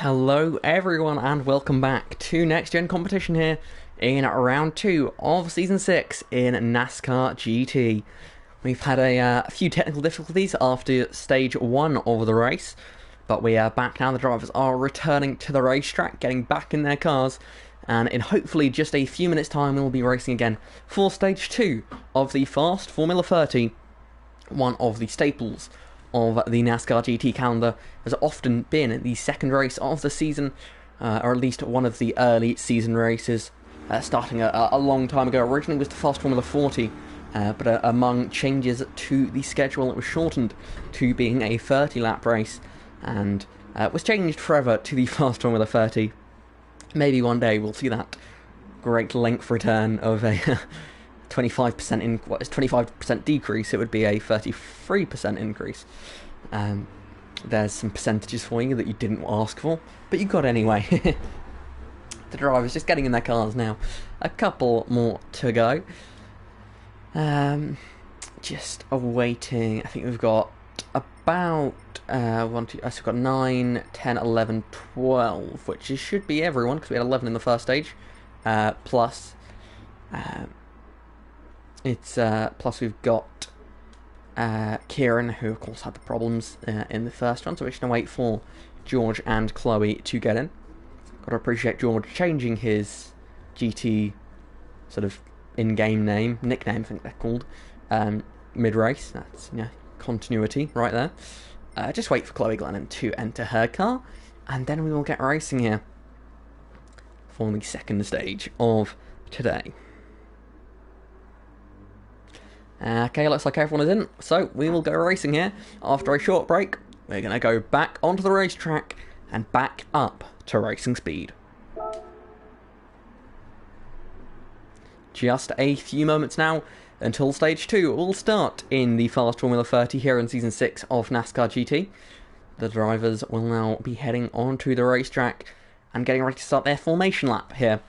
Hello everyone and welcome back to Next Gen Competition here in round 2 of Season 6 in NASCAR GT. We've had a few technical difficulties after Stage 1 of the race, but we are back now. The drivers are returning to the racetrack, getting back in their cars, and in hopefully just a few minutes time we'll be racing again for Stage 2 of the Fast Formula 30, one of the staples of the NASCAR GT calendar. Has often been the second race of the season, or at least one of the early season races, starting a long time ago. Originally was the Fast Formula 40, but among changes to the schedule it was shortened to being a 30-lap race, and was changed forever to the Fast Formula 30. Maybe one day we'll see that great length return of a 25% decrease. It would be a 33% increase. There's some percentages for you that you didn't ask for, but you got anyway. The drivers just getting in their cars now. A couple more to go. Just awaiting. I think we've got about 1, 2. So we've got 9, 10, 11, 12, which should be everyone because we had 11 in the first stage. Plus we've got Kieran, who of course had the problems in the first one, so we're just going to wait for George and Chloe to get in. Got to appreciate George changing his GT sort of in-game nickname, I think they're called, mid-race. That's, continuity right there. Just wait for Chloe Glennon to enter her car, and then we will get racing here for the second stage of today. Okay, looks like everyone is in, so we will go racing here. After a short break, we're going to go back onto the racetrack and back up to racing speed. Just a few moments now until Stage 2 will start in the Fast Formula 30 here in Season 6 of NASCAR GT. The drivers will now be heading onto the racetrack and getting ready to start their formation lap here.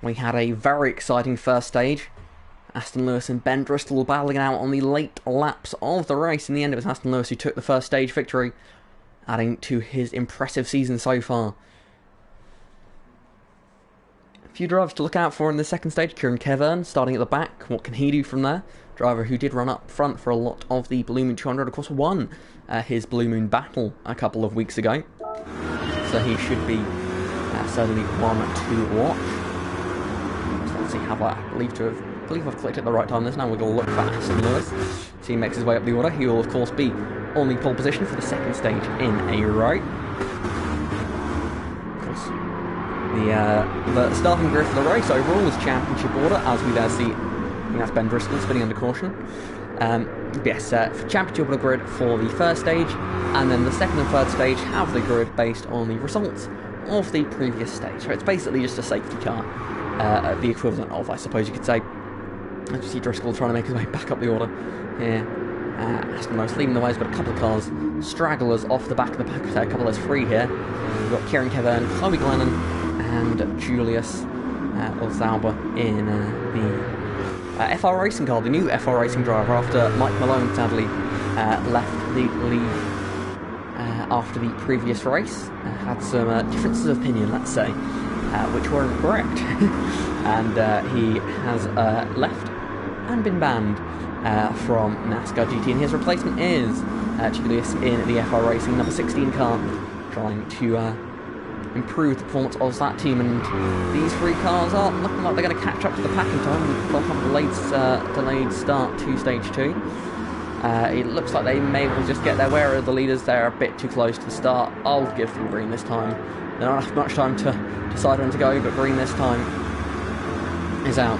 We had a very exciting first stage. Aston Lewis and Ben Driscoll battling out on the late laps of the race. In the end, it was Aston Lewis who took the first stage victory, adding to his impressive season so far. A few drivers to look out for in the second stage. Kieran Kevern starting at the back. What can he do from there? Driver who did run up front for a lot of the Blue Moon 200, of course won his Blue Moon battle a couple of weeks ago. So he should be certainly one to watch. So let's see how I believe I've clicked at the right time this. Now we're going to look for Aston Lewis. So he makes his way up the order. He will, of course, be on the pole position for the second stage in a row. Of course, the starting grid for the race overall is championship order, as we there see. I think that's Ben Driscoll spinning under caution. For championship order grid for the first stage, and then the second and third stage have the grid based on the results of the previous stage. So it's basically just a safety car, the equivalent of, I suppose you could say. As you see Driscoll trying to make his way back up the order here. Aston Lewis leading the way. He's got a couple of cars, stragglers off the back of the pack. A couple of those free here. We've got Kieran Kevern, Chloe Glennon, and Julius Olzauber in the FR Racing car, the new FR Racing driver, after Mike Malone sadly left the lead after the previous race. Had some differences of opinion, let's say, which weren't correct. And he has left and been banned from NASCAR GT, and his replacement is Julius in the FR Racing number 16 car, trying to improve the performance of that team. And these three cars are looking like they're going to catch up to the pack in time. They'll have a delayed start to Stage 2. It looks like they may well just get there. Where are the leaders? They're a bit too close to the start. I'll give them green this time. They don't have much time to decide when to go, but green this time is out.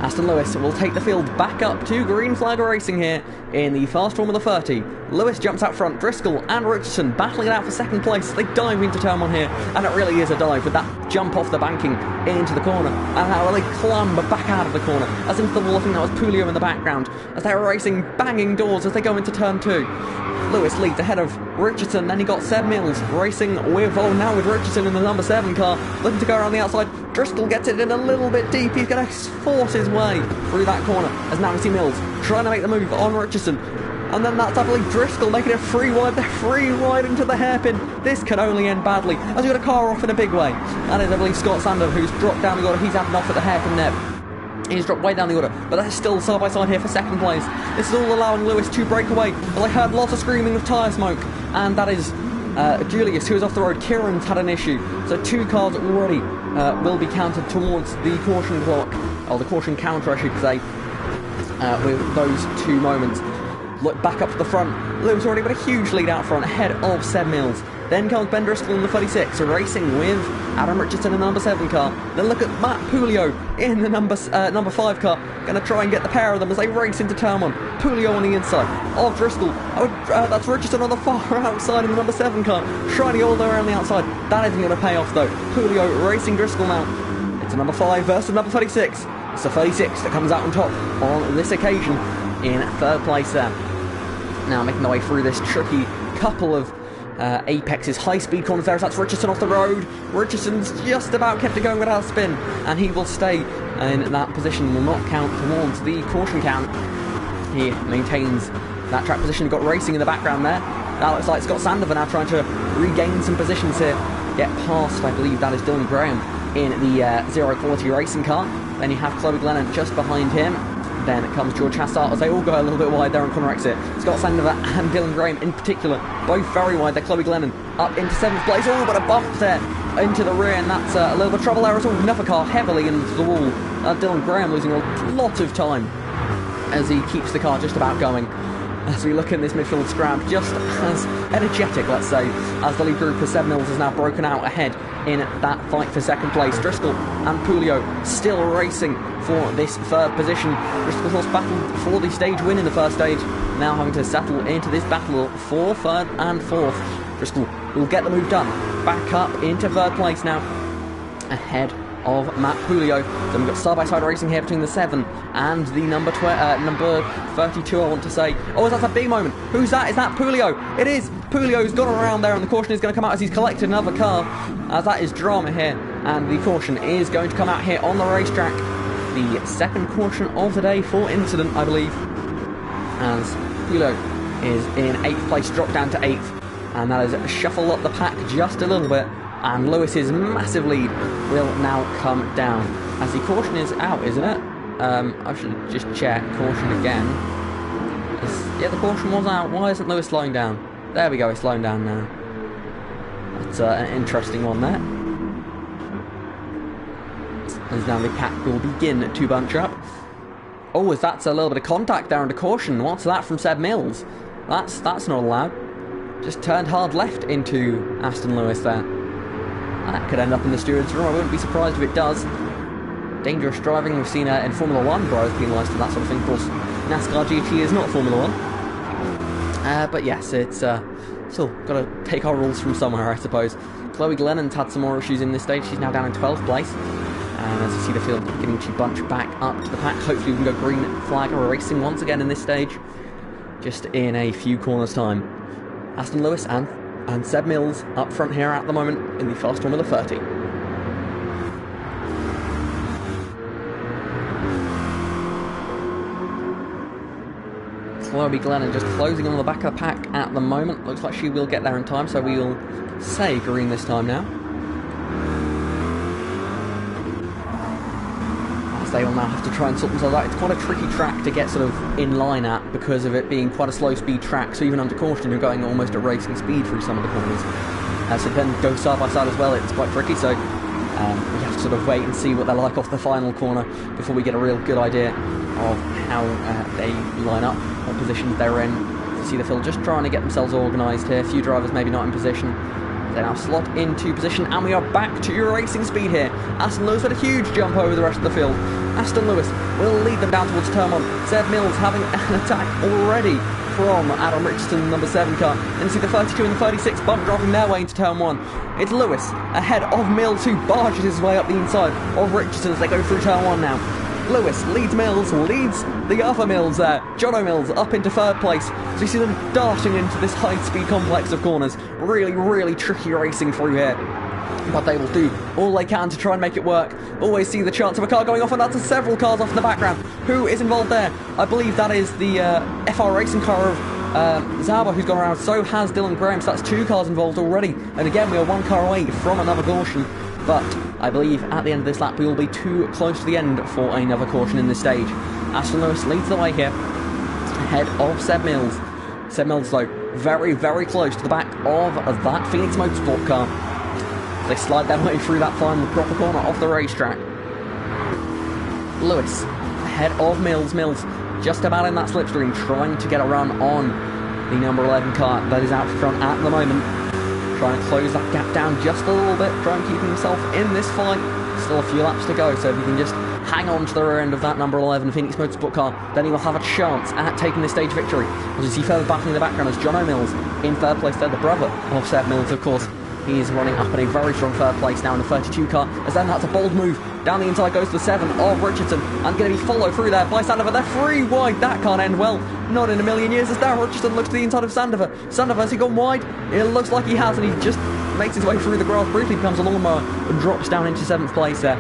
Aston Lewis will take the field back up to green flag racing here in the Fast Formula 30. Lewis jumps out front. Driscoll and Richardson battling it out for second place. They dive into turn one here, and it really is a dive with that jump off the banking into the corner, and how they clamber back out of the corner as into the wall. I think that was Pulio in the background as they were racing, banging doors as they go into turn two. Lewis leads ahead of Richardson, then he got Seb Mills racing with, now with Richardson in the number 7 car, looking to go around the outside. Driscoll gets it in a little bit deep. He's going to force his way through that corner as now we see Mills trying to make the move on Richardson. And then that's, I believe, Driscoll making it 3 wide. They're 3 wide into the hairpin. This can only end badly, as we got a car off in a big way. That is, I believe, Scott Sander, who's dropped down the order. He's had enough at the hairpin there. He's dropped way down the order, but they're still side by side here for second place. This is all allowing Lewis to break away, as I heard lots of screaming of tyre smoke, and that is Julius, who is off the road. Kieran's had an issue, so 2 cars already will be counted towards the caution clock, or the caution counter, I should say, with those 2 moments. Look back up to the front. Lewis already got a huge lead out front, ahead of Seb Mills. Then comes Ben Driscoll in the 36, racing with Adam Richardson in the number 7 car. Then look at Matt Pulio in the number 5 car. Going to try and get the pair of them as they race into turn 1. Pulio on the inside of Driscoll. That's Richardson on the far outside in the number 7 car. Shiny all the way around the outside. That isn't going to pay off though. Pulio racing Driscoll now. It's a number 5 versus number 36. It's the 36 that comes out on top on this occasion in 3rd place there. Now making their way through this tricky couple of Apex's high-speed corners there. That's Richardson off the road. Richardson's just about kept it going without a spin, and he will stay in that position, will not count towards the caution count. He maintains that track position. Got racing in the background there. That looks like Scott Sandover now trying to regain some positions here. Get past, I believe that is Dylan Graham in the Zero Quality Racing car. Then you have Chloe Glennon just behind him. Then it comes George Hassart as they all go a little bit wide there on corner exit. Scott Sandover and Dylan Graham in particular, both very wide. They're Chloe Glennon up into 7th place. Oh, but a bump there into the rear, and that's a little bit of trouble there as well. Another car heavily into the wall. Dylan Graham losing a lot of time as he keeps the car just about going. As we look in this midfield scrap, just as energetic, let's say, as the lead group for Seb Mills has now broken out ahead in that fight for 2nd place. Driscoll and Pulio still racing for this 3rd position. Driscoll was battled for the stage win in the 1st stage, now having to settle into this battle for 3rd and 4th. Driscoll will get the move done, back up into 3rd place now, ahead of Matt Pulio. Then we've got side-by-side racing here between the 7 and the number 32, I want to say. Oh, that's a big moment. Who's that? Is that Pulio? It is. Pulio's gone around there, and the caution is going to come out as he's collected another car, as that is drama here, and the caution is going to come out here on the racetrack. The 2nd caution of the day for incident, I believe, as Pulio is in 8th place, dropped down to 8th, and that is shuffle up the pack just a little bit. And Lewis's massive lead will now come down as the caution is out, isn't it? I should just check caution again. Yeah, the caution was out. Why isn't Lewis slowing down? There we go, he's slowing down now. That's an interesting one there. As now the pack will begin to bunch up. Oh, as that's a little bit of contact there under caution. What's that from Seb Mills? That's not allowed. Just turned hard left into Aston Lewis there. That could end up in the steward's room. I wouldn't be surprised if it does. Dangerous driving. We've seen in Formula 1 drivers penalised for that sort of thing. Of course, NASCAR GT is not Formula 1. But yes, it's still got to take our rules from somewhere, I suppose. Chloe Glennon's had some more issues in this stage. She's now down in 12th place. And as you see the field beginning to bunch back up to the pack, hopefully we can go green flag racing once again in this stage. Just in a few corners' time. Aston Lewis and Seb Mills up front here at the moment in the fast Formula 30. Chloe Glennon just closing on the back of the pack at the moment. Looks like she will get there in time, so we will say green this time now. As they will now have to try and sort themselves out. It's quite a tricky track to get sort of in line at because of it being quite a slow speed track, so even under caution you're going almost at racing speed through some of the corners. So then go side by side as well, it's quite tricky, so we have to sort of wait and see what they're like off the final corner before we get a real good idea of how they line up, what positions they're in. You see the field just trying to get themselves organised here. A few drivers maybe not in position. They now slot into position, and we are back to racing speed here. Aston Lewis had a huge jump over the rest of the field. Aston Lewis will lead them down towards turn 1. Seb Mills having an attack already from Adam Richardson, number 7 car. And you see the 32 and the 36 bump dropping their way into turn 1. It's Lewis ahead of Mills, who barges his way up the inside of Richardson as they go through turn 1 now. Lewis leads Mills, leads the other Mills there. Jono Mills up into 3rd place. So you see them darting into this high-speed complex of corners. Really, really tricky racing through here. But they will do all they can to try and make it work. Always see the chance of a car going off, and that's several cars off in the background. Who is involved there? I believe that is the FR Racing car of Zauber, who's gone around, so has Dylan Graham, so that's 2 cars involved already. And again, we are 1 car away from another caution. But I believe at the end of this lap, we will be too close to the end for another caution in this stage. Aston Lewis leads the way here, ahead of Seb Mills. Seb Mills, though, very, very close to the back of that Phoenix Motorsport car. They slide their way through that final proper corner off the racetrack. Lewis, ahead of Mills. Mills, just about in that slipstream, trying to get a run on the number 11 car that is out front at the moment. Trying to close that gap down just a little bit, trying to keep himself in this fight. Still a few laps to go, so if he can just hang on to the rear end of that number 11 Phoenix Motorsport car, then he will have a chance at taking this stage victory. As you see further back in the background is John O'Mills in third place there, the brother of Seb Mills, of course. He is running up in a very strong third place now in the 32 car, as then that's a bold move. Down the inside goes the 7 of Richardson, and going to be followed through there by Sandover. They're 3 wide, that can't end well. Not in a million years, as now Richardson looks to the inside of Sandover. Sandover, has he gone wide? It looks like he has, and he just makes his way through the grass, briefly becomes a lawnmower, and drops down into 7th place there.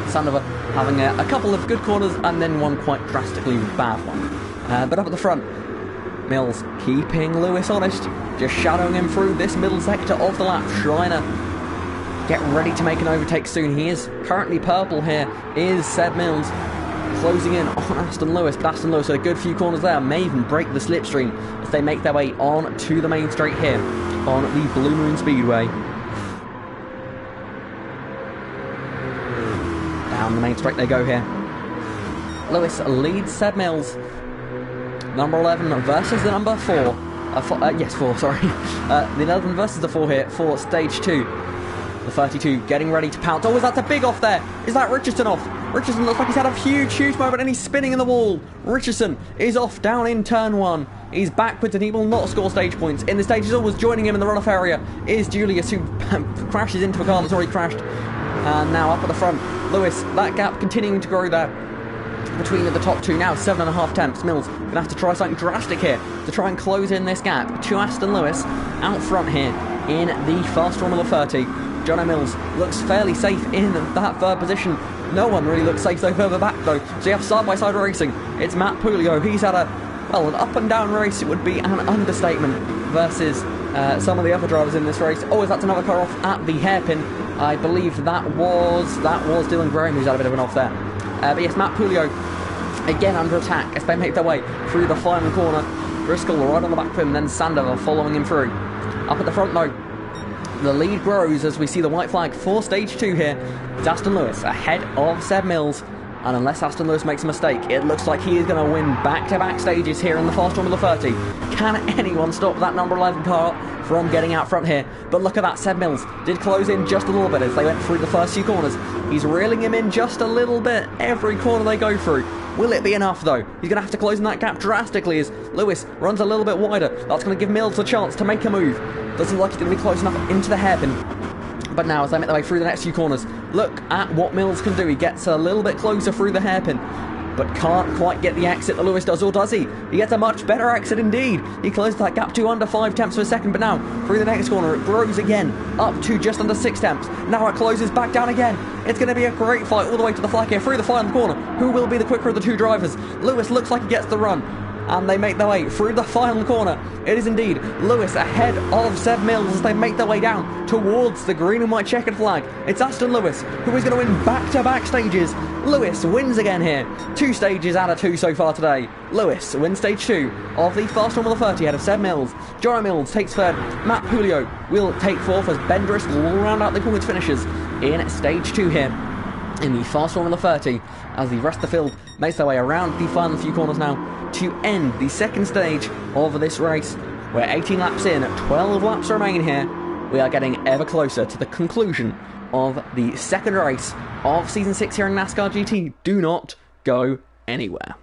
Sandover having a couple of good corners, and then one quite drastically bad one. But up at the front, Mills keeping Lewis honest, just shadowing him through this middle sector of the lap, trying to get ready to make an overtake soon. He is currently purple here, is Seb Mills, closing in on Aston Lewis, but Aston Lewis with a good few corners there, may even break the slipstream as they make their way on to the main straight here on the Blue Moon Speedway. Down the main straight they go here. Lewis leads Seb Mills. Number 11 versus the number 4. Yes, 4, sorry. The 11 versus the 4 here for stage 2. The 32 getting ready to pounce. Oh, is that a big off there? Is that Richardson off? Richardson looks like he's had a huge moment and he's spinning in the wall. Richardson is off down in turn 1. He's backwards and he will not score stage points. In the stage, he's always joining him in the runoff area is Julius, who crashes into a car that's already crashed. And now up at the front, Lewis, that gap continuing to grow there between the top 2 now, 7.5 tenths. Mills going to have to try something drastic here to try and close in this gap to Aston Lewis out front here in the fast Formula 30. John O'Mills looks fairly safe in that third position. No one really looks safe so further back though. So you have side-by-side racing. It's Matt Pulio. He's had an up and down race, it would be an understatement, versus some of the other drivers in this race. Oh, that's another car off at the hairpin. I believe that was Dylan Graham who's had a bit of an off there. But yes, Matt Pulio again under attack as they make their way through the final corner. Driscoll right on the back of him, then Sandover following him through. Up at the front though, the lead grows as we see the white flag for stage 2 here. It's Aston Lewis ahead of Seb Mills, and unless Aston Lewis makes a mistake, it looks like he is going to win back-to-back stages here in the fast Formula 30. Can anyone stop that number 11 car from getting out front here? But look at that, Seb Mills did close in just a little bit as they went through the first few corners. He's reeling him in just a little bit every corner they go through. Will it be enough though? He's going to have to close in that gap drastically as Lewis runs a little bit wider. That's going to give Mills a chance to make a move. Doesn't look like he's going to be close enough into the hairpin. But now as they make their way through the next few corners, look at what Mills can do. He gets a little bit closer through the hairpin, but can't quite get the exit that Lewis does, or does he? He gets a much better exit indeed. He closed that gap to under 5 tenths per second, but now through the next corner it grows again up to just under 6 tenths. Now it closes back down again. It's going to be a great fight all the way to the flag here through the final corner. Who will be the quicker of the 2 drivers? Lewis looks like he gets the run, and they make their way through the final corner. It is indeed Lewis ahead of Seb Mills as they make their way down towards the green and white checkered flag. It's Aston Lewis who is going to win back-to-back stages. Lewis wins again here. 2 stages out of 2 so far today. Lewis wins stage 2 of the fast Formula 30 ahead of Seb Mills. John Mills takes third. Matt Pulio will take fourth as Ben Driscoll will round out the points finishers in stage 2 here in the fast Formula 30 as the rest of the field makes their way around the final few corners now to end the second stage of this race. We're 18 laps in, 12 laps remain here. We are getting ever closer to the conclusion of the second race of Season 6 here in NASCAR GT. Do not go anywhere.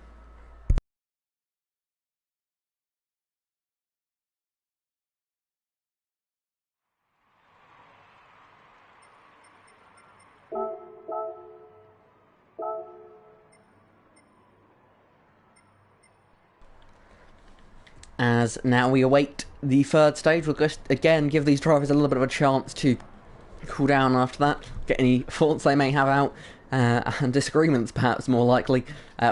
As now we await the third stage, we'll just again give these drivers a little bit of a chance to cool down after that, get any thoughts they may have out, and disagreements perhaps more likely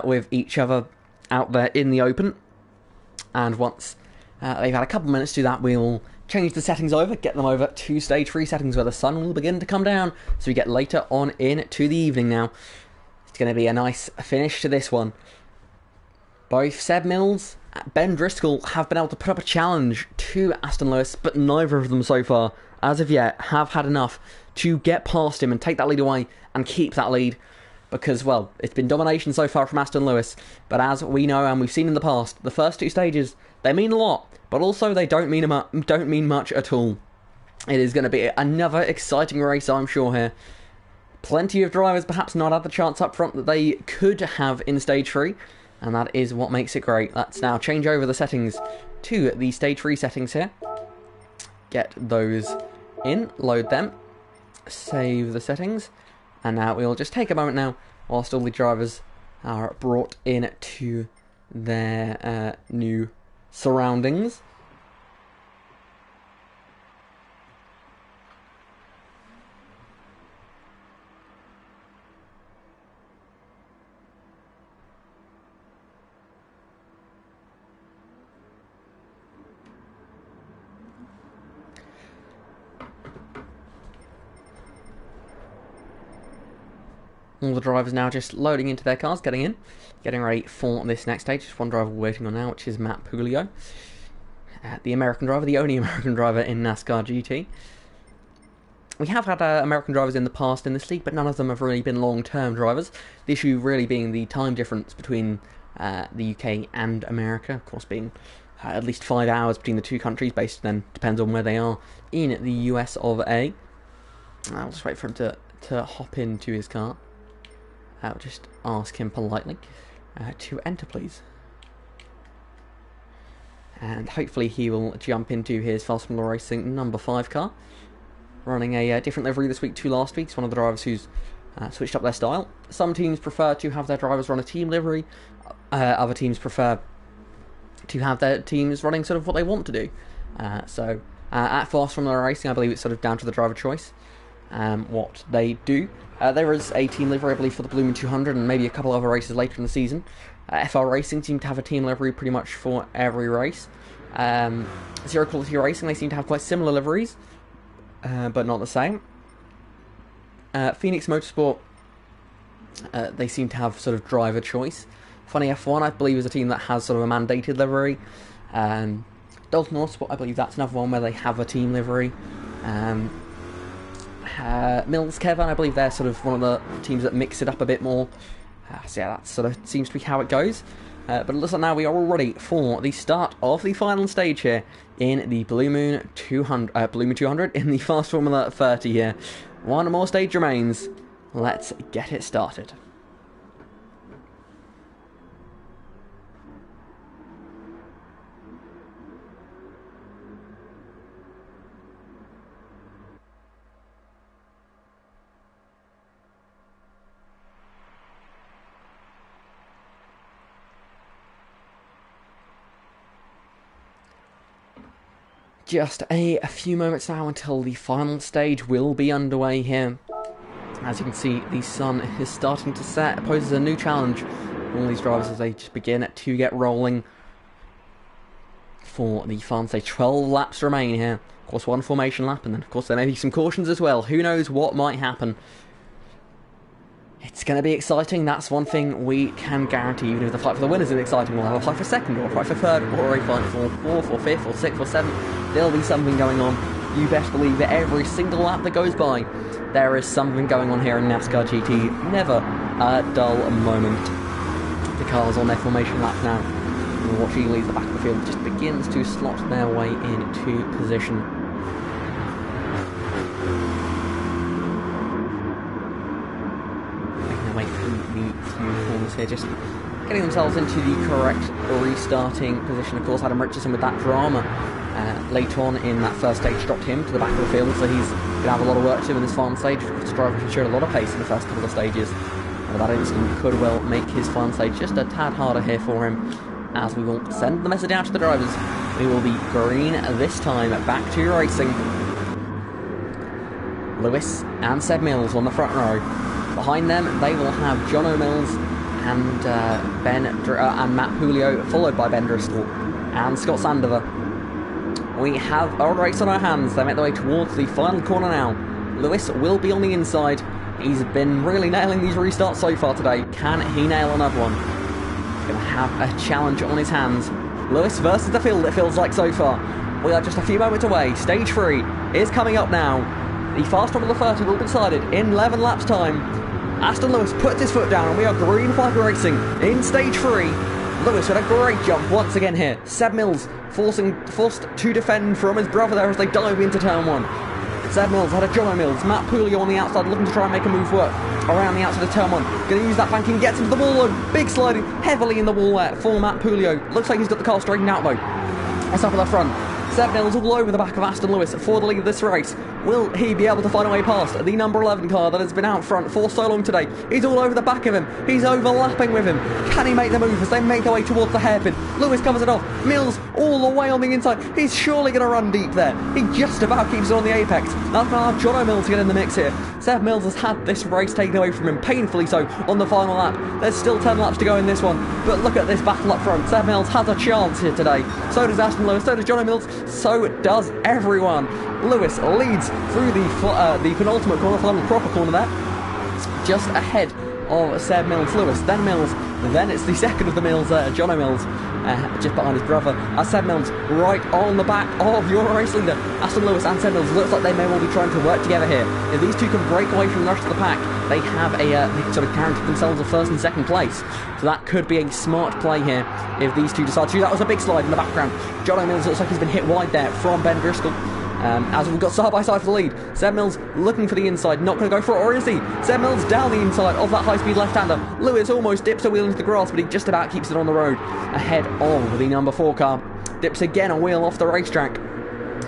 with each other out there in the open. And once They've had a couple minutes to do that. We'll change the settings over, get them over to stage 3 settings where the sun will begin to come down. So we get later on into the evening now. It's going to be a nice finish to this one. Both Seb Mills and Ben Driscoll have been able to put up a challenge to Aston Lewis, but neither of them so far, as of yet, have had enough to get past him and take that lead away and keep that lead. Because, well, it's been domination so far from Aston Lewis, but as we know and we've seen in the past, the first 2 stages, they mean a lot, but also they don't mean much at all. It is going to be another exciting race, I'm sure, here. Plenty of drivers perhaps not had the chance up front that they could have in stage 3, and that is what makes it great. Let's now change over the settings to the stage 3 settings here. Get those in, load them, save the settings. And now we'll just take a moment now whilst all the drivers are brought in to their new surroundings. All the drivers now just loading into their cars, getting ready for this next stage. Just one driver waiting on now, which is Matt Pulio. The American driver, the only American driver in NASCAR GT. We have had American drivers in the past in this league, but none of them have really been long-term drivers. The issue really being the time difference between the UK and America, of course being at least 5 hours between the two countries, based then depends on where they are in the US of A. I'll just wait for him to hop into his car. I'll just ask him politely to enter, please. And hopefully he will jump into his Fast Formula Racing number 5 car. Running a different livery this week to last week. He's one of the drivers who's switched up their style. Some teams prefer to have their drivers run a team livery. Other teams prefer to have their teams running sort of what they want to do. So at Fast Formula Racing, I believe it's sort of down to the driver choice. What they do. There is a team livery, I believe, for the Blue Moon 200 and maybe a couple other races later in the season. FR Racing seem to have a team livery pretty much for every race. Zero Quality Racing, they seem to have quite similar liveries, but not the same. Phoenix Motorsport, they seem to have sort of driver choice. Funny F1, I believe, is a team that has sort of a mandated livery. Dalton Motorsport, I believe that's another one where they have a team livery. Mills Kevin, I believe they're sort of one of the teams that mix it up a bit more. So yeah, that sort of seems to be how it goes. But it looks like now we are all ready for the start of the final stage here in the Blue Moon 200 in the Fast Formula 30 here. One more stage remains. Let's get it started. Just a few moments now until the final stage will be underway here. As you can see, the sun is starting to set. It poses a new challenge for all these drivers as they just begin to get rolling for the final stage. 12 laps remain here. Of course, one formation lap, and then of course there may be some cautions as well. Who knows what might happen. It's going to be exciting, that's one thing we can guarantee. Even if the fight for the win isn't exciting, we'll have a fight for second, or a fight for third, or a fight for fourth, or fifth, or sixth, or seventh. There'll be something going on. You best believe that every single lap that goes by, there is something going on here in NASCAR GT. Never a dull moment. The cars on their formation lap now. And watch eagerly as the back of the field just begins to slot their way into position. Away through the few corners here, just getting themselves into the correct restarting position. Of course, Adam Richardson with that drama late on in that first stage dropped him to the back of the field, so he's going to have a lot of work to do in this final stage. Of course, the driver who showed a lot of pace in the first couple of stages, and that instant could well make his final stage just a tad harder here for him, as we will send the message out to the drivers. We will be green this time, back to racing. Lewis and Seb Mills on the front row. Behind them, they will have Jono Mills and Matt Pulio, followed by Ben Driscoll and Scott Sandover. we have a race on our hands. They make their way towards the final corner now. Lewis will be on the inside. He's been really nailing these restarts so far today. Can he nail another one? He's going to have a challenge on his hands. Lewis versus the field, it feels like so far. We are just a few moments away. Stage 3 is coming up now. The fast run of the 30 will be decided in 11 laps time. Aston Lewis puts his foot down and we are green flag racing in stage 3. Lewis with a great jump once again here. Seb Mills forced to defend from his brother there as they dive into turn 1. Seb Mills had a Jono Mills. Matt Pulio on the outside looking to try and make a move work around the outside of turn 1. Going to use that banking, gets into the wall though. Big sliding heavily in the wall there for Matt Pulio. Looks like he's got the car straightened out though. That's up at the front. Seb Mills all over the back of Aston Lewis for the lead of this race. Will he be able to find a way past the number 11 car that has been out front for so long today? He's all over the back of him. He's overlapping with him. Can he make the move as they make their way towards the hairpin? Lewis covers it off. Mills all the way on the inside. He's surely going to run deep there. He just about keeps it on the apex. That's going to have Jono Mills get in the mix here. Seb Mills has had this race taken away from him, painfully so, on the final lap. There's still 10 laps to go in this one, but look at this battle up front. Seb Mills has a chance here today. So does Aston Lewis, so does Jono Mills, so does everyone. Lewis leads through the penultimate corner, final proper corner there, just ahead of Seb Mills. Lewis, then Mills, then it's the second of the Mills, Jono Mills, just behind his brother. Seb Mills right on the back of your race leader. Aston Lewis and Seb Mills looks like they may well be trying to work together here. If these two can break away from the rest of the pack, they have they sort of guarantee themselves a first and second place. So that could be a smart play here if these two decide to do that. Was a big slide in the background. Jono Mills looks like he's been hit wide there from Ben Driscoll. As we've got side by side for the lead. Seb Mills looking for the inside, not going to go for it, or is he? Seb Mills down the inside of that high-speed left-hander. Lewis almost dips a wheel into the grass, but he just about keeps it on the road ahead of the number 4 car. Dips again a wheel off the racetrack.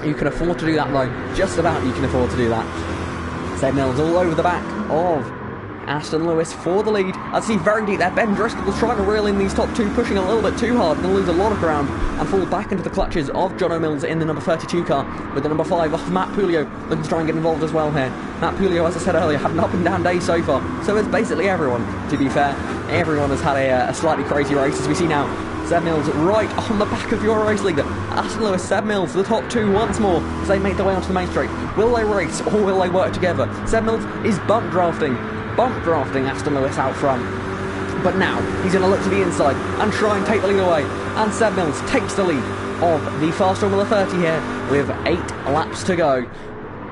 You can afford to do that though. Just about you can afford to do that. Seb Mills all over the back of Aston Lewis for the lead. I see very deep there. Ben Driscoll was trying to reel in these top two, pushing a little bit too hard, going to lose a lot of ground and fall back into the clutches of Jono Mills in the number 32 car, with the number 5 off Matt Pulio looking to try and get involved as well here. Matt Pulio, as I said earlier, had an up and down day so far. So it's basically everyone, to be fair. Everyone has had a slightly crazy race, as we see now. Seb Mills right on the back of your race leader. Aston Lewis, Seb Mills, the top two once more as they make their way onto the main straight. Will they race or will they work together? Seb Mills is bump drafting Aston Lewis out front. But now he's going to look to the inside and try and take the lead away. And Seb Mills takes the lead of the fast Formula 30 here with 8 laps to go.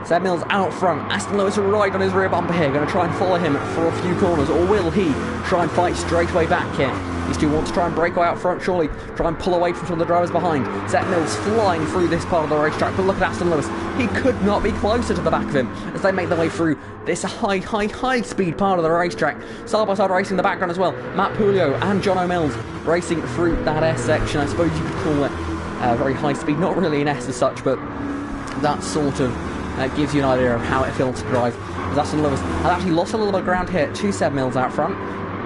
Seb Mills out front. Aston Lewis right on his rear bumper here. Going to try and follow him for a few corners. Or will he try and fight straight away back here? These two want to try and break away out front, surely. Try and pull away from some of the drivers behind. Seb Mills flying through this part of the racetrack. But look at Aston Lewis. He could not be closer to the back of him as they make their way through this high speed part of the racetrack. Side by side racing in the background as well. Matt Pulio and Jono Mills racing through that S section. I suppose you could call it very high speed. Not really an S as such, but that sort of gives you an idea of how it feels to drive. As Aston Lewis has actually lost a little bit of ground here to Seb Mills out front.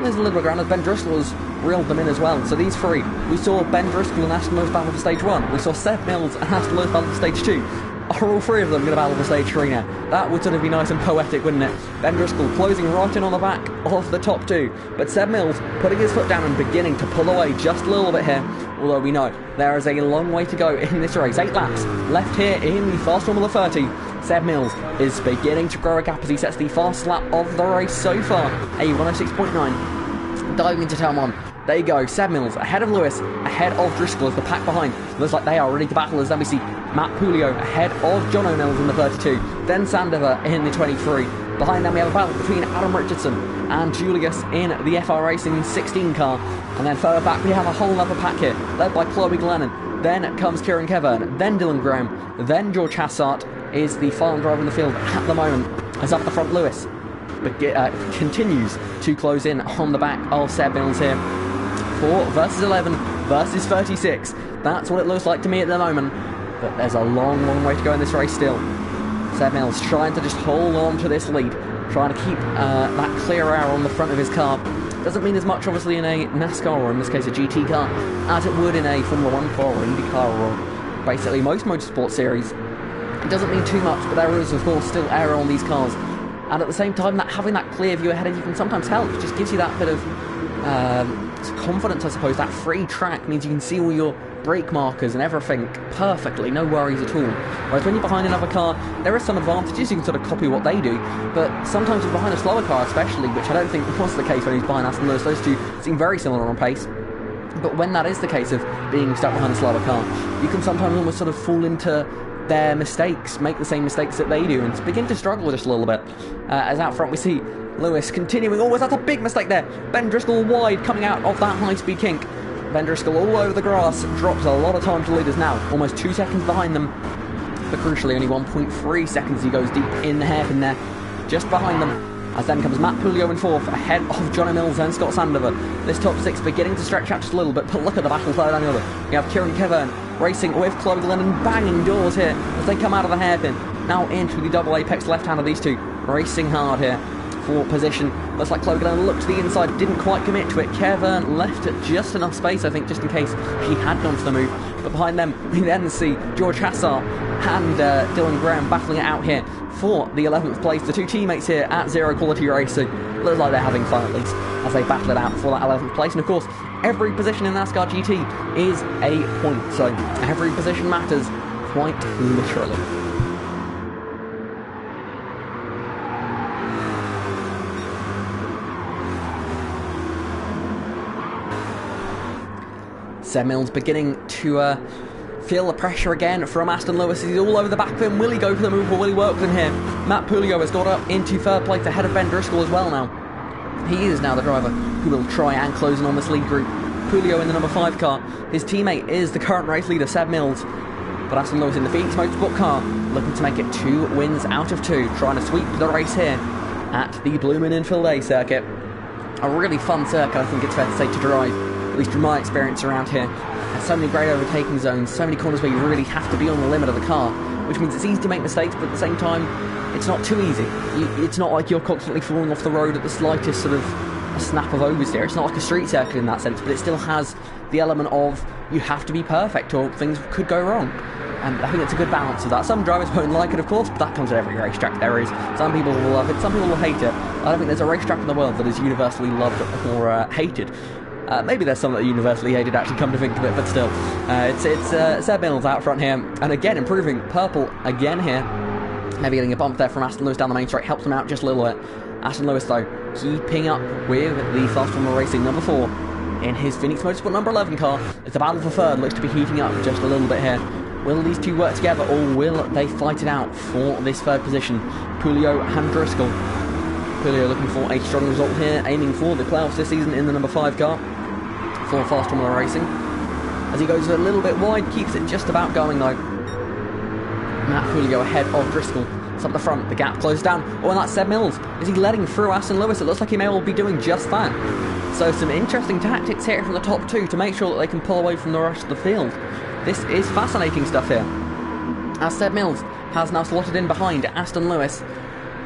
There's a little bit of ground as Ben Driscoll has reeled them in as well. So these three, we saw Ben Driscoll and Aston Lewis battle for stage 1. We saw Seb Mills and Aston Lewis battle for stage 2. Are all three of them going to battle for stage 3 now? That would sort of be nice and poetic, wouldn't it? Ben Driscoll closing right in on the back of the top two. But Seb Mills putting his foot down and beginning to pull away just a little bit here. Although we know there is a long way to go in this race. 8 laps left here in the fast Formula 30. Seb Mills is beginning to grow a gap as he sets the fastest lap of the race so far. A 106.9. Diving into turn 1. There you go, Seb Mills ahead of Lewis, ahead of Driscoll as the pack behind. Looks like they are ready to battle as then we see Matt Pulio ahead of Jono Mills in the 32. Then Sandover in the 23. Behind them we have a battle between Adam Richardson and Julius in the FR Racing 16 car. And then further back we have a whole other pack here, led by Chloe Glennon. Then comes Kieran Kevern, then Dylan Graham, then George Hassart is the final driver in the field at the moment. As up at the front Lewis continues to close in on the back of Seb Mills here. 4 versus 11 versus 36. That's what it looks like to me at the moment. But there's a long way to go in this race still. Seb Mills trying to just hold on to this lead, trying to keep that clear air on the front of his car. Doesn't mean as much obviously in a NASCAR or in this case a GT car as it would in a Formula 1 car or IndyCar or basically most motorsport series. It doesn't mean too much, but there is of course still air on these cars. And at the same time, that having that clear view ahead of you can sometimes help. It just gives you that bit of confidence, I suppose. That free track means you can see all your brake markers and everything perfectly, no worries at all. Whereas when you're behind another car, there are some advantages, you can sort of copy what they do, but sometimes you're behind a slower car especially, which I don't think was the case when he was behind Aston Lewis. Those two seem very similar on pace. But when that is the case of being stuck behind a slower car, you can sometimes almost sort of fall into their mistakes, make the same mistakes that they do, and begin to struggle just a little bit. As out front we see Lewis continuing. Oh, that's a big mistake there. Ben Driscoll wide coming out of that high-speed kink. Ben Driscoll all over the grass, drops a lot of time to leaders now, almost 2 seconds behind them, but crucially only 1.3 seconds he goes deep in the hairpin there, just behind them. As then comes Matt Pulio in fourth, ahead of Jono Mills and Scott Sandover. This top six beginning to stretch out just a little bit, but look at the battle further down the other. We have Kieran Kevern racing with Cloglin and banging doors here as they come out of the hairpin. Now into the double apex left hand of these two, racing hard here for position. Looks like Cloglin looked to the inside, didn't quite commit to it. Kevern left it just enough space, I think, just in case he had gone for the move. But behind them, we then see George Hassar and Dylan Graham battling it out here for the 11th place. The two teammates here at Zero Quality Racing looks like they're having fun at least as they battle it out for that 11th place. And of course, every position in NASCAR GT is a point, so every position matters quite literally. Seb Mills beginning to feel the pressure again from Aston Lewis. He's all over the back of him. Will he go for the move or will he work with him here? Matt Pulio has got up into third place ahead of Ben Driscoll as well now. He is now the driver who will try and close in on this lead group. Pulio in the number 5 car. His teammate is the current race leader, Seb Mills. But Aston Lewis in the Phoenix Motorsport car, looking to make it 2 wins out of 2, trying to sweep the race here at the Bloomin' Infield A circuit. A really fun circuit, I think it's fair to say, to drive, at least from my experience around here. There's so many great overtaking zones, so many corners where you really have to be on the limit of the car, which means it's easy to make mistakes, but at the same time, it's not too easy. It's not like you're constantly falling off the road at the slightest sort of a snap of oversteer. It's not like a street circuit in that sense, but it still has the element of you have to be perfect or things could go wrong. And I think it's a good balance of that. Some drivers won't like it, of course, but that comes at every racetrack there is. Some people will love it, some people will hate it. I don't think there's a racetrack in the world that is universally loved or hated. Maybe there's some that are universally hated, actually, come to think of it, but still. It's Seb Mills out front here, and again improving. Purple again here. Maybe getting a bump there from Aston Lewis down the main straight helps him out just a little bit. Aston Lewis, though, keeping up with the Fast Formula Racing number 4 in his Phoenix Motorsport number 11 car. It's a battle for third, looks to be heating up just a little bit here. Will these two work together, or will they fight it out for this third position? Pulio and Driscoll. Pulio looking for a strong result here, aiming for the playoffs this season in the number 5 car for Fast Formula Racing. As he goes a little bit wide, keeps it just about going though. Matt Pulio ahead of Driscoll. It's up the front, the gap closed down. Oh, and that's Seb Mills. Is he letting through Aston Lewis? It looks like he may well be doing just that. So some interesting tactics here from the top 2 to make sure that they can pull away from the rest of the field. This is fascinating stuff here. As Seb Mills has now slotted in behind Aston Lewis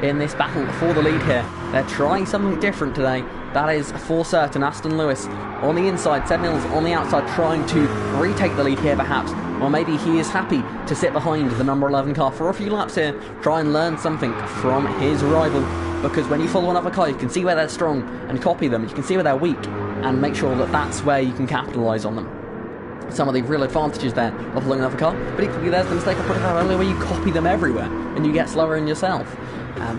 in this battle for the lead here. They're trying something different today. That is for certain. Aston Lewis on the inside, Seb Mills on the outside, trying to retake the lead here perhaps. Or maybe he is happy to sit behind the number 11 car for a few laps here, try and learn something from his rival. Because when you follow another car, you can see where they're strong and copy them. You can see where they're weak and make sure that that's where you can capitalise on them. Some of the real advantages there of following another car, but equally there's the mistake I pointed out earlier where you copy them everywhere and you get slower in yourself.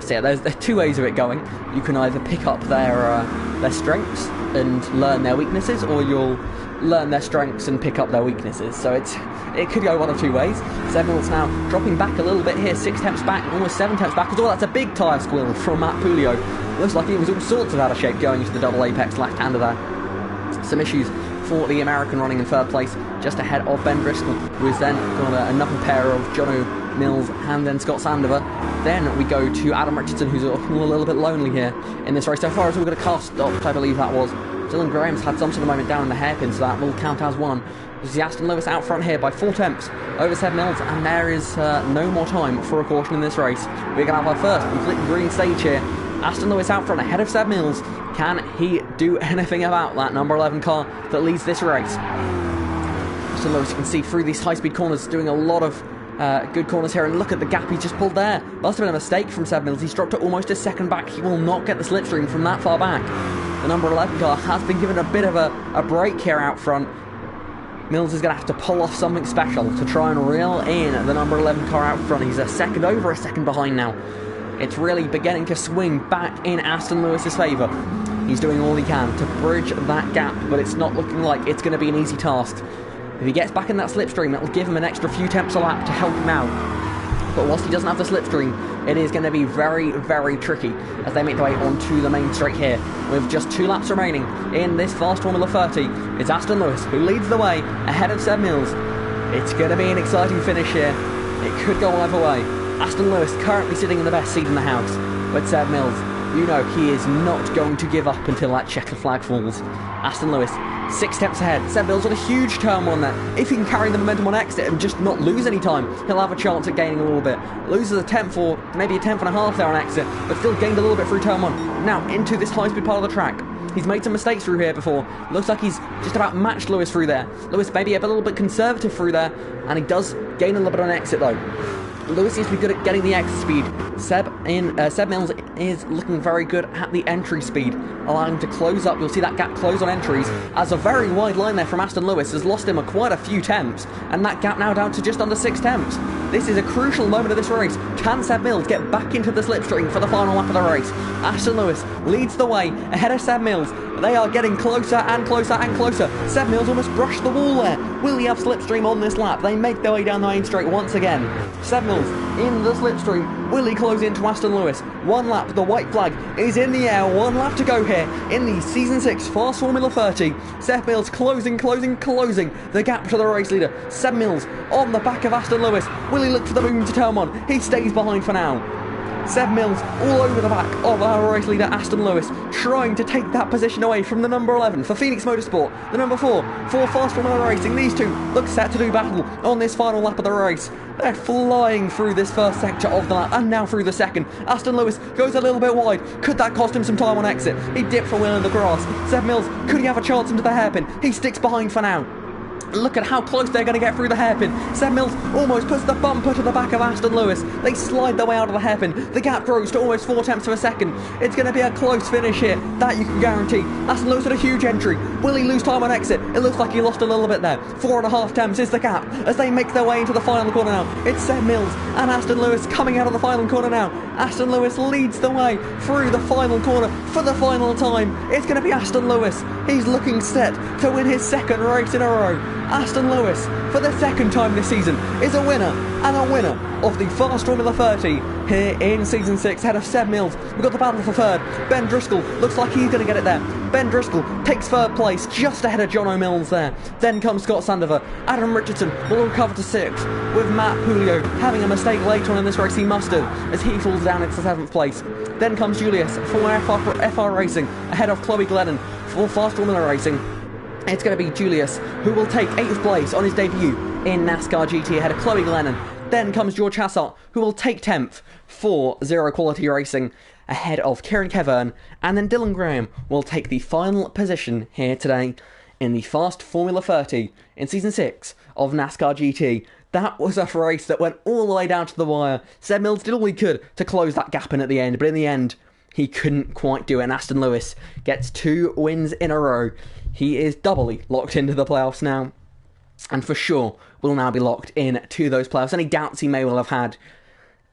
So yeah, there's 2 ways of it going. You can either pick up their strengths and learn their weaknesses, or you'll learn their strengths and pick up their weaknesses. So it could go one of 2 ways. Seb Mills now dropping back a little bit here, 6 tenths back, almost 7 tenths back. Oh, that's a big tyre squill from Matt Pulio. Looks like he was all sorts of out of shape going into the double apex left-hander there. Some issues for the American running in third place, just ahead of Ben Driscoll, who has then got another pair of Jono Mills and then Scott Sandover. Then we go to Adam Richardson, who's a little bit lonely here in this race. So far as we've got a car stopped, I believe that was. Dylan Graham's had some sort of moment down in the hairpin, so that will count as 1. This is Aston Lewis out front here by 4 tenths over Seb Mills, and there is no more time for a caution in this race. We're going to have our first completely green stage here. Aston Lewis out front ahead of Seb Mills. Can he do anything about that number 11 car that leads this race? Aston Lewis, you can see through these high-speed corners, doing a lot of good corners here, and look at the gap he just pulled there. Must have been a mistake from Seb Mills. He's dropped it almost a second back. He will not get the slipstream from that far back. The number 11 car has been given a bit of a break here out front. Mills is going to have to pull off something special to try and reel in the number 11 car out front. He's over a second behind now. It's really beginning to swing back in Aston Lewis's favour. He's doing all he can to bridge that gap, but it's not looking like it's going to be an easy task. If he gets back in that slipstream, it'll give him an extra few tenths a lap to help him out. But whilst he doesn't have the slipstream, it is going to be very, very tricky as they make their way onto the main straight here. With just 2 laps remaining in this fast Formula 30, it's Aston Lewis who leads the way ahead of Seb Mills. It's going to be an exciting finish here. It could go either way. Aston Lewis currently sitting in the best seat in the house, but Seb Mills, you know he is not going to give up until that checkered flag falls. Aston Lewis 6 tenths ahead. Seb Mills with a huge turn one there. If he can carry the momentum on exit and just not lose any time, he'll have a chance at gaining a little bit. Loses a tenth or maybe a tenth and a half there on exit, but still gained a little bit through turn one. Now into this high-speed part of the track. He's made some mistakes through here before. Looks like he's just about matched Lewis through there. Lewis maybe a little bit conservative through there, and he does gain a little bit on exit though. Lewis seems to be good at getting the exit speed. Seb Mills is looking very good at the entry speed, allowing him to close up. You'll see that gap close on entries, as a very wide line there from Aston Lewis has lost him quite a few tenths, and that gap now down to just under 6 tenths. This is a crucial moment of this race. Can Seb Mills get back into the slipstream for the final lap of the race? Aston Lewis leads the way ahead of Seb Mills. They are getting closer and closer and closer. Seb Mills almost brushed the wall there. Will he have slipstream on this lap? They make their way down the main straight once again. Seb Mills in the slipstream. Will he close into Aston Lewis? 1 lap, the white flag is in the air. 1 lap to go here in the Season 6 Fast Formula 30. Seb Mills closing the gap to the race leader. Seb Mills on the back of Aston Lewis. Will he look for the move to turn 1? He stays behind for now. Seb Mills all over the back of our race leader Aston Lewis, trying to take that position away from the number 11 for Phoenix Motorsport, the number 4 for Fast Formula Racing. These two look set to do battle on this final lap of the race. They're flying through this first sector of the lap and now through the second. Aston Lewis goes a little bit wide. Could that cost him some time on exit? He dipped for wheel in the grass. Seb Mills, could he have a chance into the hairpin? He sticks behind for now. Look at how close they're going to get through the hairpin. Seb Mills almost puts the bumper to the back of Aston Lewis. They slide their way out of the hairpin. The gap grows to almost 4 tenths of a second. It's going to be a close finish here. That you can guarantee. Aston Lewis had a huge entry. Will he lose time on exit? It looks like he lost a little bit there. 4.5 tenths is the gap as they make their way into the final corner now. It's Seb Mills and Aston Lewis coming out of the final corner now. Aston Lewis leads the way through the final corner for the final time. It's going to be Aston Lewis. He's looking set to win his 2nd race in a row. Aston Lewis, for the 2nd time this season, is a winner of the Fast Formula 30 here in Season 6 ahead of Seb Mills. We've got the battle for 3rd. Ben Driscoll looks like he's going to get it there. Ben Driscoll takes 3rd place just ahead of John O'Mills there. Then comes Scott Sandover. Adam Richardson will recover to 6th, with Matt Pulio having a mistake late on in this race he must have as he falls down into 7th place. Then comes Julius for FR Racing ahead of Chloe Glennon for Fast Formula Racing. It's going to be Julius who will take 8th place on his debut in NASCAR GT ahead of Chloe Glennon. Then comes George Hassart who will take 10th for Zero Quality Racing ahead of Kieran Kevern. And then Dylan Graham will take the final position here today in the Fast Formula 30 in Season 6 of NASCAR GT. That was a race that went all the way down to the wire. Seb Mills did all he could to close that gap in at the end, but in the end, he couldn't quite do it. And Aston Lewis gets 2 wins in a row. He is doubly locked into the playoffs now, and for sure will now be locked in to those playoffs. Any doubts he may well have had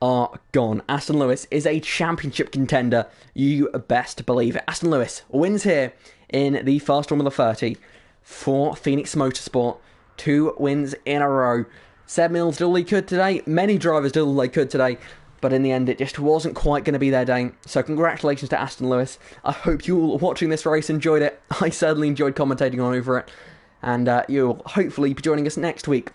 are gone. Aston Lewis is a championship contender, you best believe it. Aston Lewis wins here in the Fast Formula 30 for Phoenix Motorsport. 2 wins in a row. Seb Mills did all he could today. Many drivers did all they could today. But in the end, it just wasn't quite going to be their day. So congratulations to Aston Lewis. I hope you all watching this race enjoyed it. I certainly enjoyed commentating on over it. And you'll hopefully be joining us next week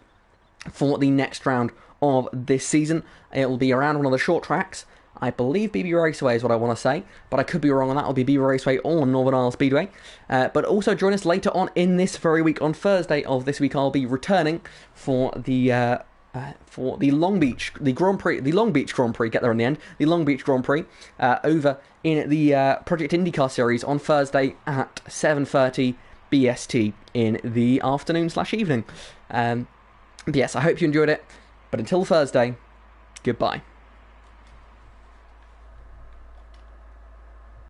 for the next round of this season. It will be around one of the short tracks. I believe BB Raceway is what I want to say, but I could be wrong on that. It'll be BB Raceway or Northern Ireland Speedway. But also join us later on in this very week. On Thursday of this week, I'll be returning for the Long Beach Grand Prix. Get there in the end. The Long Beach Grand Prix over in the Project IndyCar series on Thursday at 7:30 BST in the afternoon/evening. Yes, I hope you enjoyed it. But until Thursday, goodbye.